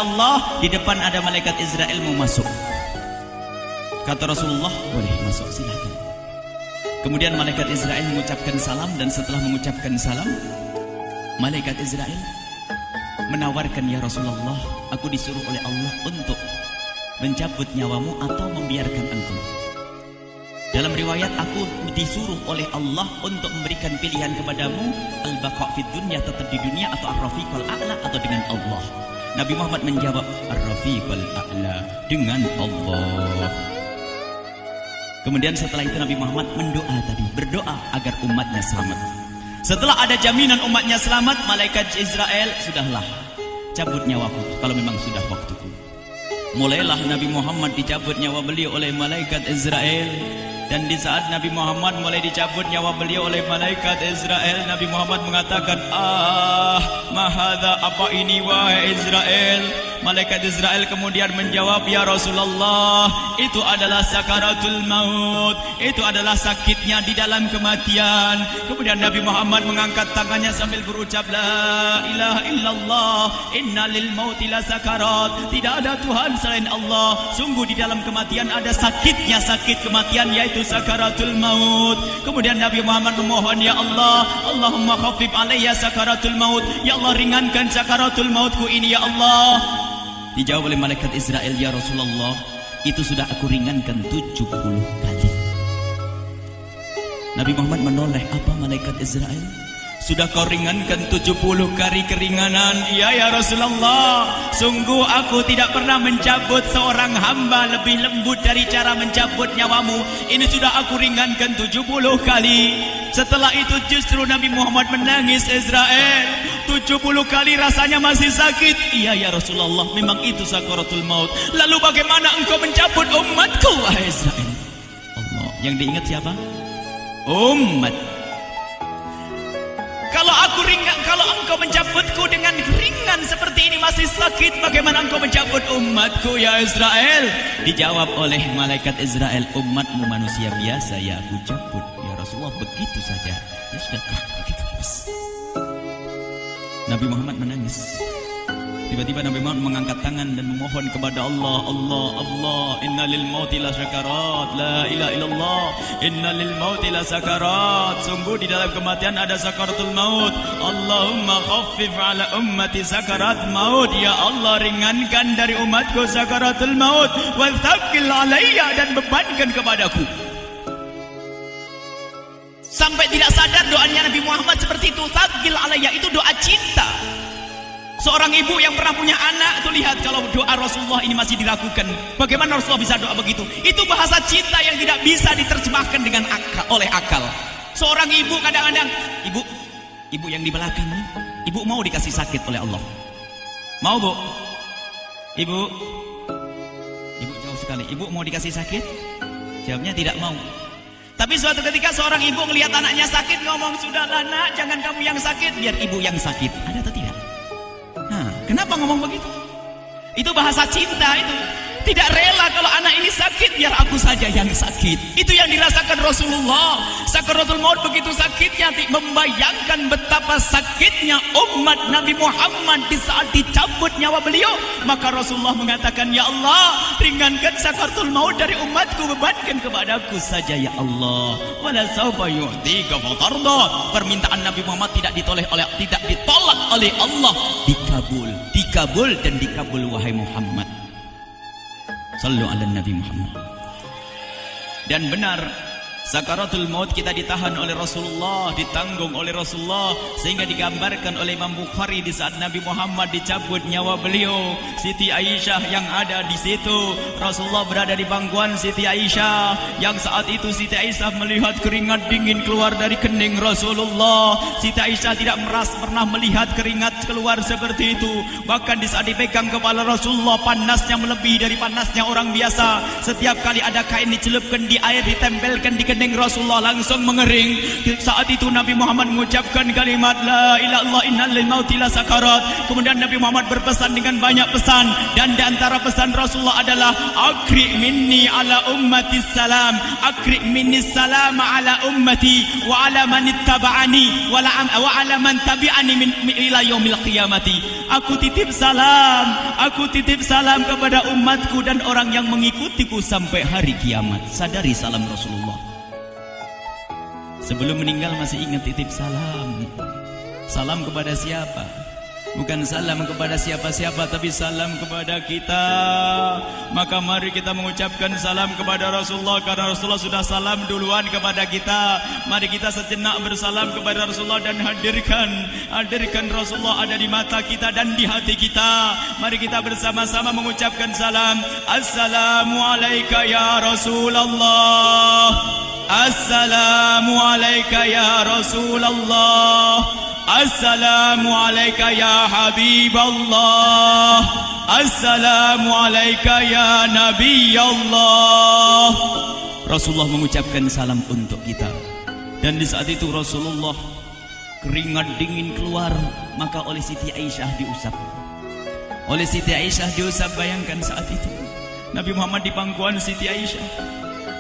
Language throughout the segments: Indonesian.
Allah, di depan ada malaikat Israel mau masuk. Kata Rasulullah, boleh masuk, silakan. Kemudian malaikat Israel mengucapkan salam, dan setelah mengucapkan salam, malaikat Israel menawarkan, ya Rasulullah, aku disuruh oleh Allah untuk mencabut nyawamu atau membiarkan engkau. Dalam riwayat, aku disuruh oleh Allah untuk memberikan pilihan kepadamu, al-baqa' fid dunya, tetap di dunia, atau ar-rafiqul a'la, atau dengan Allah. Nabi Muhammad menjawab, ar-rafiqul a'la, dengan Allah. Kemudian setelah itu Nabi Muhammad berdoa agar umatnya selamat. Setelah ada jaminan umatnya selamat, malaikat Israel, sudahlah, cabut nyawaku kalau memang sudah waktuku. Mulailah Nabi Muhammad dicabut nyawa beliau oleh malaikat Israel. Dan di saat Nabi Muhammad mulai dicabut nyawa beliau oleh malaikat Israel, Nabi Muhammad mengatakan, mahadha, apa ini wahai Israel? Malaikat Israel kemudian menjawab, ya Rasulullah, itu adalah sakaratul maut, itu adalah sakitnya di dalam kematian. Kemudian Nabi Muhammad mengangkat tangannya sambil berucap, la ilaha illallah, inna lil mauti la sakarat, tidak ada Tuhan selain Allah, sungguh di dalam kematian ada sakitnya, sakit kematian, yaitu sakaratul maut. Kemudian Nabi Muhammad memohon, ya Allah, Allahumma khafif alayya sakaratul maut, ya Allah, ringankan sakaratul mautku ini, ya Allah. Dijawab oleh malaikat Israel, ya Rasulullah, itu sudah aku ringankan 70 kali. Nabi Muhammad menoleh, apa malaikat Israel? Sudah kau ringankan 70 kali keringanan? Iya ya Rasulullah, sungguh aku tidak pernah mencabut seorang hamba lebih lembut dari cara mencabut nyawamu. Ini sudah aku ringankan 70 kali. Setelah itu justru Nabi Muhammad menangis, Israel, 70 kali rasanya masih sakit. Iya ya Rasulullah, memang itu sakaratul maut. Lalu bagaimana engkau mencabut umatku, wahai Israel? Allah, yang diingat siapa? Umat. Kalau engkau mencabutku dengan ringan seperti ini masih sakit, bagaimana engkau mencabut umatku, ya Israel? Dijawab oleh malaikat Israel, umatmu manusia biasa, ya aku cabut, ya Rasulullah, begitu saja. Ya sudah, begitu. Nabi Muhammad menangis. Tiba-tiba Nabi Muhammad mengangkat tangan dan memohon kepada Allah, Allah, Allah, inna lil mauti la sakarat, la ilaha illallah, inna lil mauti la sakarat, sungguh di dalam kematian ada sakaratul maut. Allahumma khaffif ala ummati sakarat maut, ya Allah, ringankan dari umatku sakaratul maut, wa thaqqil alayya, dan bebankan kepadaku. Sampai tidak sadar doanya Nabi Muhammad seperti itu, thaqqil alayya, itu doa cinta. Seorang ibu yang pernah punya anak, tuh lihat kalau doa Rasulullah ini masih diragukan. Bagaimana Rasulullah bisa doa begitu? Itu bahasa cinta yang tidak bisa diterjemahkan dengan oleh akal. Seorang ibu kadang-kadang, ibu yang di belakang nih, ibu mau dikasih sakit oleh Allah? Mau, Bu? Ibu jauh sekali. Ibu mau dikasih sakit? Jawabnya tidak mau. Tapi suatu ketika seorang ibu melihat anaknya sakit, ngomong, sudahlah nak, jangan kamu yang sakit, biar ibu yang sakit. Ada atau tidak? Kenapa ngomong begitu? Itu bahasa cinta itu. Tidak rela kalau anak ini sakit, biar aku saja yang sakit. Itu yang dirasakan Rasulullah. Sakaratul maut begitu sakitnya, membayangkan betapa sakitnya umat Nabi Muhammad di saat dicabut nyawa beliau. Maka Rasulullah mengatakan, ya Allah, ringankan sakaratul maut dari umatku, bebankan kepadaku saja, ya Allah. Wala sawfa yu'tika fatarda. Permintaan Nabi Muhammad tidak ditolak oleh Allah, dikabul dan dikabul, wahai Muhammad. Sallu ala Nabi Muhammad. Dan benar, sakaratul maut kita ditahan oleh Rasulullah, ditanggung oleh Rasulullah, sehingga digambarkan oleh Imam Bukhari di saat Nabi Muhammad dicabut nyawa beliau. Siti Aisyah yang ada di situ, Rasulullah berada di pangkuan Siti Aisyah, yang saat itu Siti Aisyah melihat keringat dingin keluar dari kening Rasulullah. Siti Aisyah tidak pernah melihat keringat keluar seperti itu. Bahkan di saat dipegang kepala Rasulullah, panasnya melebihi dari panasnya orang biasa. Setiap kali ada kain dicelupkan di air, ditempelkan di kening Rasulullah langsung mengering. Saat itu Nabi Muhammad mengucapkan kalimat la ilaha illallah innal lil mauti la sakarat. Kemudian Nabi Muhammad berpesan dengan banyak pesan, dan di antara pesan Rasulullah adalah akri minni ala ummati salam, akri minni salam ala ummati wa ala man ittaba'ani wa ala man tabi'ani min ila yaumil qiyamati. Aku titip salam kepada umatku dan orang yang mengikutiku sampai hari kiamat. Sadari salam Rasulullah. Sebelum meninggal masih ingat titip salam. Salam kepada siapa? Bukan salam kepada siapa-siapa, tapi salam kepada kita. Maka mari kita mengucapkan salam kepada Rasulullah, karena Rasulullah sudah salam duluan kepada kita. Mari kita sejenak bersalam kepada Rasulullah dan hadirkan Rasulullah ada di mata kita dan di hati kita. Mari kita bersama-sama mengucapkan salam. Assalamualaikum ya Rasulullah. Assalamualaikum ya Rasulullah. Assalamualaikum ya Habiballah. Assalamualaikum ya Nabi Allah. Rasulullah mengucapkan salam untuk kita. Dan di saat itu Rasulullah keringat dingin keluar, maka oleh Siti Aisyah diusap. Oleh Siti Aisyah diusap, bayangkan saat itu Nabi Muhammad di pangkuan Siti Aisyah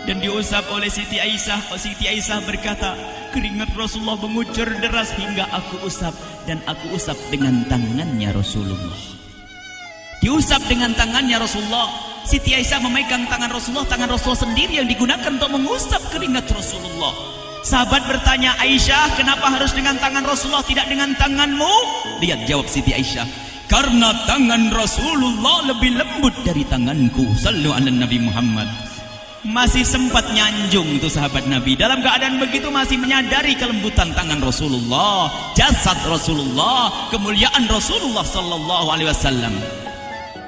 dan diusap oleh Siti Aisyah. Siti Aisyah berkata, keringat Rasulullah mengucur deras hingga aku usap, dan aku usap dengan tangannya Rasulullah. Diusap dengan tangannya Rasulullah. Siti Aisyah memegang tangan Rasulullah sendiri yang digunakan untuk mengusap keringat Rasulullah. Sahabat bertanya, Aisyah, kenapa harus dengan tangan Rasulullah tidak dengan tanganmu? Lihat jawab Siti Aisyah, karena tangan Rasulullah lebih lembut dari tanganku. Sallu ala Nabi Muhammad. Masih sempat nyanjung itu sahabat Nabi. Dalam keadaan begitu masih menyadari kelembutan tangan Rasulullah, jasad Rasulullah, kemuliaan Rasulullah sallallahu alaihi wasallam.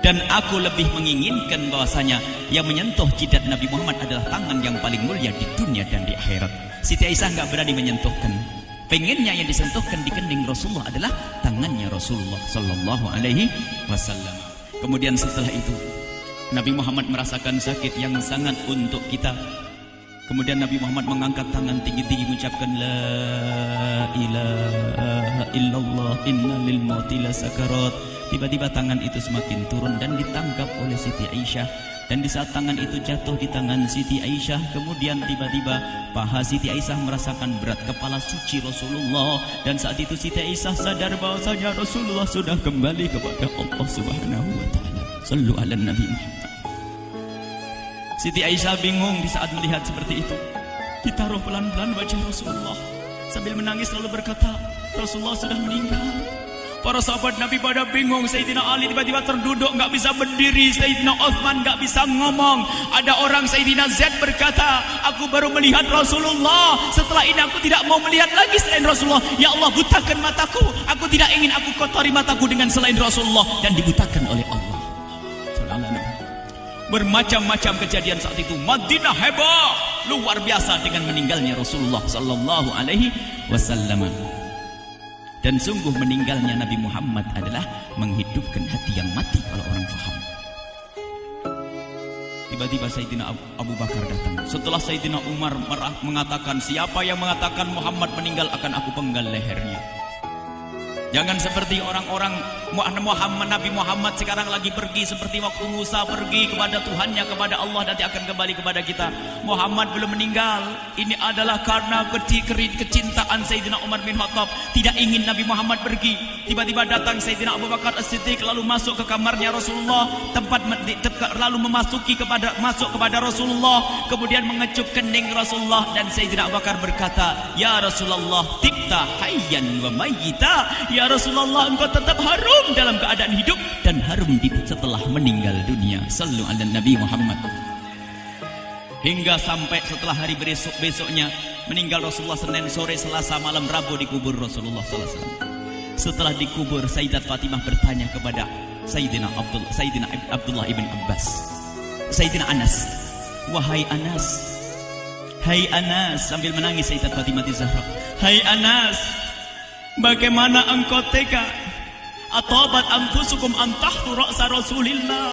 Dan aku lebih menginginkan bahwasanya yang menyentuh jidat Nabi Muhammad adalah tangan yang paling mulia di dunia dan di akhirat. Siti Aisyah enggak berani menyentuhkan. Pengennya yang disentuhkan di kening Rasulullah adalah tangannya Rasulullah sallallahu alaihi wasallam. Kemudian setelah itu Nabi Muhammad merasakan sakit yang sangat untuk kita. Kemudian Nabi Muhammad mengangkat tangan tinggi-tinggi mengucapkan la ilaha illallah inna lil mauti la sakarat. Tiba-tiba tangan itu semakin turun dan ditangkap oleh Siti Aisyah. Dan di saat tangan itu jatuh di tangan Siti Aisyah, kemudian tiba-tiba paha Siti Aisyah merasakan berat kepala suci Rasulullah. Dan saat itu Siti Aisyah sadar bahwasanya Rasulullah sudah kembali kepada Allah Subhanahu wa taala. Sallu ala Nabi Muhammad. Siti Aisyah bingung di saat melihat seperti itu. Ditaruh pelan-pelan wajah Rasulullah. Sambil menangis lalu berkata, Rasulullah sudah meninggal. Para sahabat Nabi pada bingung. Sayyidina Ali tiba-tiba terduduk, nggak bisa berdiri. Sayyidina Utsman nggak bisa ngomong. Ada orang Sayyidina Zaid berkata, aku baru melihat Rasulullah. Setelah ini aku tidak mau melihat lagi selain Rasulullah. Ya Allah, butakan mataku. Aku tidak ingin aku kotori mataku dengan selain Rasulullah. Dan dibutakan oleh Allah. Bermacam-macam kejadian saat itu. Madinah heboh luar biasa dengan meninggalnya Rasulullah sallallahu alaihi wasallam. Dan sungguh meninggalnya Nabi Muhammad adalah menghidupkan hati yang mati kalau orang faham. Tiba-tiba Sayyidina Abu Bakar datang. Setelah Sayyidina Umar mengatakan, siapa yang mengatakan Muhammad meninggal akan aku penggal lehernya. Jangan seperti orang-orang Nabi Muhammad sekarang lagi pergi seperti waktu Musa pergi kepada Tuhannya, kepada Allah, nanti akan kembali kepada kita. Muhammad belum meninggal. Ini adalah karena kecintaan Sayyidina Umar bin Khattab, tidak ingin Nabi Muhammad pergi. Tiba-tiba datang Sayyidina Abu Bakar As-Siddiq lalu masuk ke kamarnya Rasulullah, lalu masuk kepada Rasulullah, kemudian mengecup kening Rasulullah. Dan Sayyidina Abu Bakar berkata, ya Rasulullah, tibta hayyan wa mayyita. Ya Rasulullah, engkau tetap harum dalam keadaan hidup dan harum setelah meninggal dunia. Sallu ala Nabi Muhammad. Hingga sampai setelah hari besoknya meninggal Rasulullah, Senin sore, Selasa malam, Rabu dikubur Rasulullah sallallahu alaihi wasallam. Setelah dikubur, Sayyidat Fatimah bertanya kepada Sayyidina Abdullah ibn Abbas, Sayyidina Anas, wahai Anas, hai Anas, sambil menangis Sayyidat Fatimah Zahra, hai Anas, bagaimana engkau tega? Atabat anfusukum an tahtu ra'sa Rasulillah.